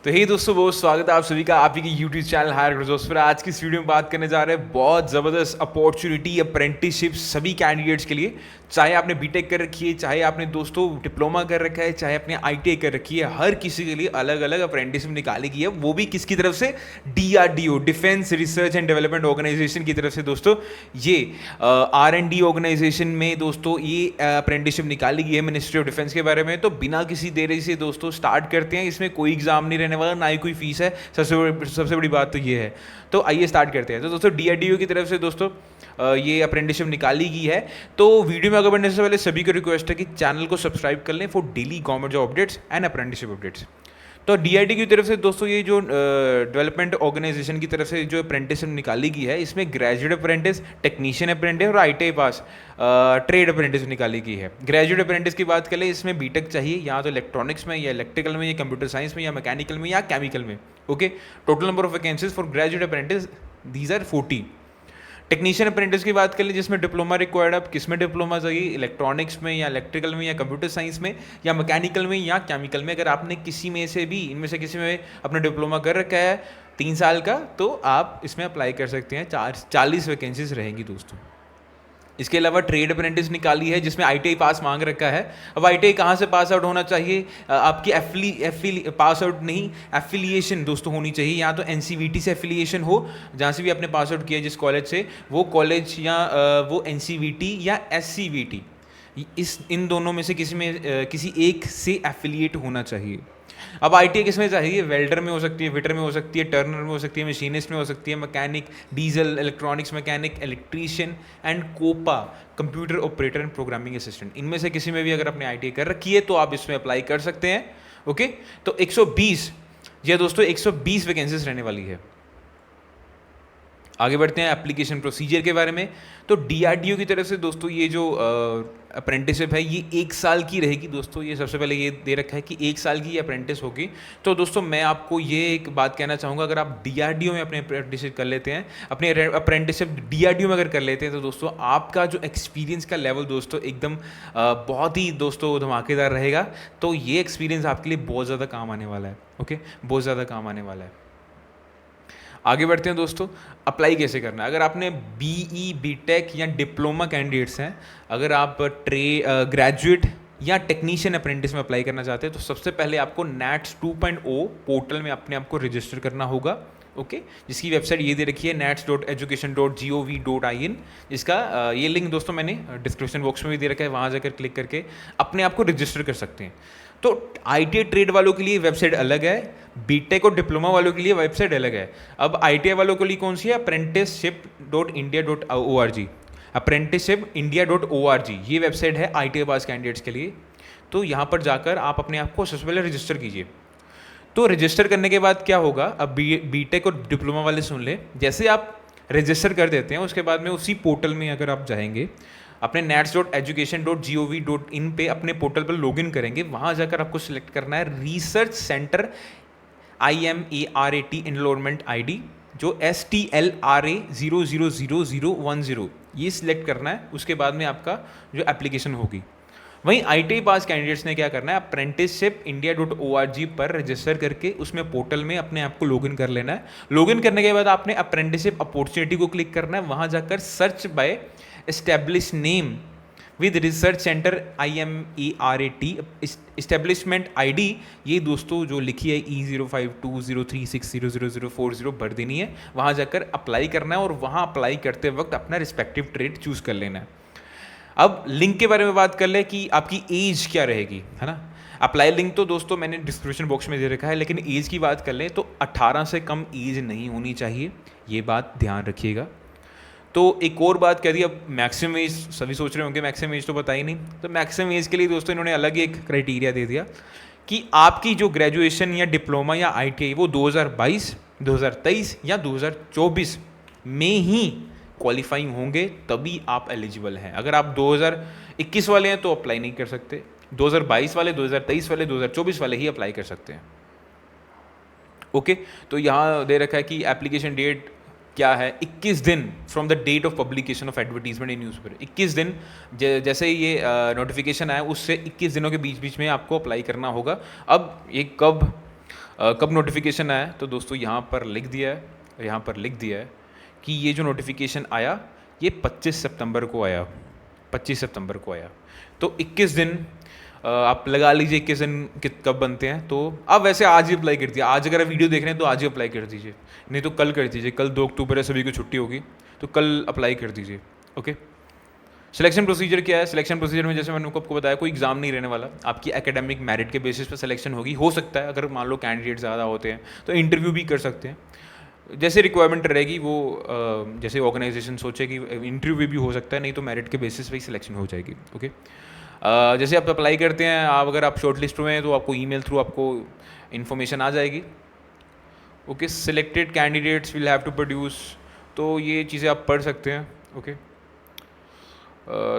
तो हे दोस्तों, बहुत स्वागत है आप सभी का आप ही की यूट्यूब चैनल हायर ग्रोजोस पर। आज की इस वीडियो में बात करने जा रहे हैं बहुत ज़बरदस्त अपॉर्चुनिटी अप्रेंटिसशिप सभी कैंडिडेट्स के लिए। चाहे आपने बीटेक कर रखी है, चाहे आपने दोस्तों डिप्लोमा कर रखा है, चाहे आपने आईटीआई कर रखी है, हर किसी के लिए अलग अलग अप्रेंटिसशिप निकाली गई है, वो भी किसकी तरफ से? DRDO, defence research and development organisation की तरफ से। दोस्तों ये R&D ऑर्गेनाइजेशन में दोस्तों ये अप्रेंटिसशिप निकाली गई है मिनिस्ट्री ऑफ डिफेंस के बारे में। तो बिना किसी देरी से दोस्तों स्टार्ट करते हैं। इसमें कोई एग्जाम नहीं रहने वाला, ना ही कोई फीस है। सबसे बड़ी बात तो ये है। तो आइए स्टार्ट करते हैं। तो दोस्तों डीआरडीओ की तरफ से दोस्तों ये अप्रेंटिसशिप निकाली गई है। तो वीडियो में आगे बढ़ने से पहले सभी को रिक्वेस्ट है कि चैनल को सब्सक्राइब कर लें for daily government job updates and apprenticeship updates. तो डीआरडी की तरफ से दोस्तों ये जो डेवलपमेंट ऑर्गेनाइजेशन की तरफ से जो अप्रेंटिसशिप निकाली गई है, इसमें ग्रेजुएट अप्रेंटिस, टेक्नीशियन अप्रेंटिस और आईटीआई पास ट्रेड अप्रेंटिस निकाली गई है। ग्रेजुएट अप्रेंटिस की बात करें, इसमें बीटेक चाहिए, या तो इलेक्ट्रॉनिक्स में या इलेक्ट्रिकल में या कंप्यूटर साइंस में या मैकेनिकल में या केमिकल में। Okay, total number of vacancies for graduate apprentice these are 40। Technician apprentice की बात कर ले, जिसमें डिप्लोमा रिक्वायर्ड। अब किस में डिप्लोमा चाहिए? इलेक्ट्रॉनिक्स में या इलेक्ट्रिकल में या कंप्यूटर साइंस में या मैकेनिकल में या केमिकल में। अगर आपने किसी में से भी इनमें से किसी में अपना डिप्लोमा कर रखा है 3 साल का, तो आप इसमें अप्लाई कर सकते हैं। 40 वैकेंसीज रहेंगी दोस्तों। इसके अलावा ट्रेड अप्रेंटिस निकाली है, जिसमें आईटीआई पास मांग रखा है। अब आईटीआई कहाँ से पास आउट होना चाहिए? आपकी पास आउट नहीं, एफिलिएशन दोस्तों होनी चाहिए। या तो एनसीवीटी से एफिलिएशन हो, जहाँ से भी आपने पास आउट किया जिस कॉलेज से, वो कॉलेज या वो एनसीवीटी या एससीवीटी, इन दोनों में से किसी एक से एफिलिएट होना चाहिए। अब आईटीआई किस में चाहिए? वेल्डर में हो सकती है, फिटर में हो सकती है, टर्नर में हो सकती है, मशीनिस्ट में हो सकती है, mechanic, diesel, electronics mechanic, electrician and COPA, computer operator and programming assistant. इनमें से किसी में भी अगर आपने आईटीआई कर रखी है तो आप इसमें अप्लाई कर सकते हैं। ओके, तो 120 ये दोस्तों 120 वैकेंसीज रहने वाली है। आगे बढ़ते हैं एप्लीकेशन प्रोसीजर के बारे में। तो डीआरडीओ की तरफ से दोस्तों ये जो अप्रेंटिसशिप है, ये 1 साल की रहेगी दोस्तों। ये सबसे पहले ये दे रखा है कि 1 साल की ये अप्रेंटिस होगी। तो दोस्तों मैं आपको ये एक बात कहना चाहूँगा, अगर आप डीआरडीओ में अपने अप्रेंटिसशिप कर लेते हैं, अपने अप्रेंटिसशिप डीआरडीओ में अगर कर लेते हैं, तो दोस्तों आपका जो एक्सपीरियंस का लेवल दोस्तों एकदम बहुत ही दोस्तों धमाकेदार रहेगा। तो ये एक्सपीरियंस आपके लिए बहुत ज़्यादा काम आने वाला है। ओके, बहुत ज़्यादा काम आने वाला है। आगे बढ़ते हैं दोस्तों, अप्लाई कैसे करना है। अगर आपने बीई, बीटेक या डिप्लोमा कैंडिडेट्स हैं, अगर आप ग्रेजुएट या टेक्नीशियन अप्रेंटिस में अप्लाई करना चाहते हैं, तो सबसे पहले आपको NATS 2.0 पोर्टल में अपने आप को रजिस्टर करना होगा। ओके, जिसकी वेबसाइट ये दे रखी है nats.education.gov.in। इसका ये लिंक दोस्तों मैंने डिस्क्रिप्शन बॉक्स में भी दे रखा है, वहाँ जाकर क्लिक करके अपने आप को रजिस्टर कर सकते हैं। तो आईटीआई ट्रेड वालों के लिए वेबसाइट अलग है, बीटेक और डिप्लोमा वालों के लिए वेबसाइट अलग है। अब आईटीआई वालों के लिए कौन सी है? apprenticeship.india.org, apprenticeship.india.org ये वेबसाइट है आईटीआई पास कैंडिडेट्स के लिए। तो यहाँ पर जाकर आप अपने आप को सबसे पहले रजिस्टर कीजिए। तो रजिस्टर करने के बाद क्या होगा? अब बीटेक और डिप्लोमा वाले सुन ले, जैसे आप रजिस्टर कर देते हैं, उसके बाद में उसी पोर्टल में अगर आप जाएंगे, अपने nats.education.gov.in पे अपने पोर्टल पर लॉगिन करेंगे। वहाँ जाकर आपको सिलेक्ट करना है research centre IMARAT enrolment ID, जो STLRA 0000010, ये सिलेक्ट करना है। उसके बाद में आपका जो एप्लीकेशन होगी। वहीं आईटीआई पास कैंडिडेट्स ने क्या करना है? apprenticeship.india.org पर रजिस्टर करके उसमें पोर्टल में अपने आप को लॉगिन कर लेना है। लॉगिन करने के बाद आपने अप्रेंटिसशिप अपॉर्चुनिटी को क्लिक करना है। वहाँ जाकर search by establish name with research centre IMARAT establishment ID, ये दोस्तों जो लिखी है E052036000040 भर देनी है। वहाँ जाकर अप्लाई करना है और वहाँ अप्लाई करते वक्त अपना रिस्पेक्टिव ट्रेड चूज़ कर लेना है। अब लिंक के बारे में बात कर ले कि आपकी एज क्या रहेगी, है ना। अप्लाई लिंक तो दोस्तों मैंने डिस्क्रिप्शन बॉक्स में दे रखा है, लेकिन एज की बात कर लें तो 18 से कम एज नहीं होनी चाहिए, ये बात ध्यान रखिएगा। तो एक और बात कह दी, अब मैक्सिमम एज, सभी सोच रहे होंगे मैक्सिमम एज तो पता ही नहीं। तो मैक्सिमम एज के लिए दोस्तों इन्होंने अलग एक क्राइटेरिया दे दिया कि आपकी जो ग्रेजुएशन या डिप्लोमा या आईटीआई वो 2022, 2023 या 2024 में ही क्वालिफाइंग होंगे, तभी आप एलिजिबल हैं। अगर आप 2021 वाले हैं तो अप्लाई नहीं कर सकते, 2022 वाले, 2023 वाले, 2024 वाले ही अप्लाई कर सकते हैं। ओके, तो यहाँ दे रखा है कि एप्लीकेशन डेट क्या है? 21 दिन from the date of publication of advertisement in newspaper. 21 दिन जैसे ये नोटिफिकेशन आया, उससे 21 दिनों के बीच बीच में आपको अप्लाई करना होगा। अब ये कब कब नोटिफिकेशन आया, तो दोस्तों यहाँ पर लिख दिया है, यहाँ पर लिख दिया है कि ये जो नोटिफिकेशन आया ये 25 सितंबर को आया, 25 सितंबर को आया। तो 21 दिन आप लगा लीजिए 21 दिन कब बनते हैं। तो आप वैसे आज ही अप्लाई कर दीजिए, आज अगर आप वीडियो देख रहे हैं तो आज ही अप्लाई कर दीजिए, नहीं तो कल कर दीजिए, कल 2 अक्टूबर है, सभी को छुट्टी होगी, तो कल अप्लाई कर दीजिए। ओके, सिलेक्शन प्रोसीजर क्या है? सिलेक्शन प्रोसीजर में जैसे मैंने आपको बताया कोई एग्जाम नहीं रहने वाला, आपकी एकेडमिक मेरिट के बेसिस पर सिलेक्शन होगी। हो सकता है अगर मान लो कैंडिडेट ज़्यादा होते हैं तो इंटरव्यू भी कर सकते हैं, जैसे रिक्वायरमेंट रहेगी वो जैसे ऑर्गेनाइजेशन सोचेगी इंटरव्यू भी हो सकता है, नहीं तो मेरिट के बेसिस पे ही सिलेक्शन हो जाएगी। ओके, जैसे आप अप्लाई करते हैं, आप अगर आप शॉर्ट लिस्ट में हैं तो आपको ईमेल थ्रू आपको इन्फॉर्मेशन आ जाएगी। Okay, selected candidates will have to produce, तो ये चीज़ें आप पढ़ सकते हैं। ओके,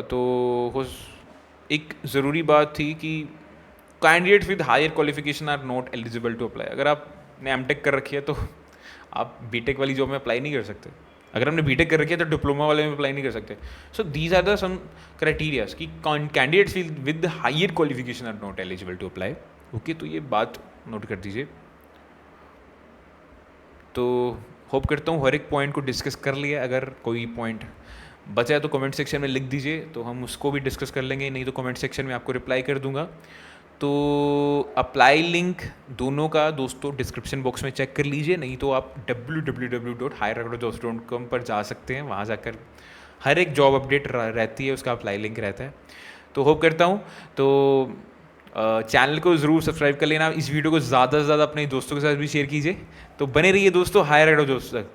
तो एक ज़रूरी बात थी कि candidates with higher qualification are not eligible to apply. अगर आपने एमटेक कर रखी है तो आप बीटेक वाली जॉब में अप्लाई नहीं कर सकते, अगर हमने बीटेक कर रखी है तो डिप्लोमा वाले में अप्लाई नहीं कर सकते। So these are the some criterias कि candidates with higher qualification are not eligible to apply. Okay, तो ये बात नोट कर दीजिए। तो होप करता हूँ हर एक पॉइंट को डिस्कस कर लिया। अगर कोई पॉइंट बचा है तो कमेंट सेक्शन में लिख दीजिए, तो हम उसको भी डिस्कस कर लेंगे, नहीं तो कमेंट सेक्शन में आपको रिप्लाई कर दूंगा। तो अप्लाई लिंक दोनों का दोस्तों डिस्क्रिप्शन बॉक्स में चेक कर लीजिए, नहीं तो आप www.higherrecruiters.com पर जा सकते हैं, वहाँ जाकर हर एक जॉब अपडेट रहती है, उसका अप्लाई लिंक रहता है। तो होप करता हूँ तो चैनल को ज़रूर सब्सक्राइब कर लेना, इस वीडियो को ज़्यादा से ज़्यादा अपने दोस्तों के साथ भी शेयर कीजिए। तो बने रहिए दोस्तों हायर रेक्रूटर्स तक।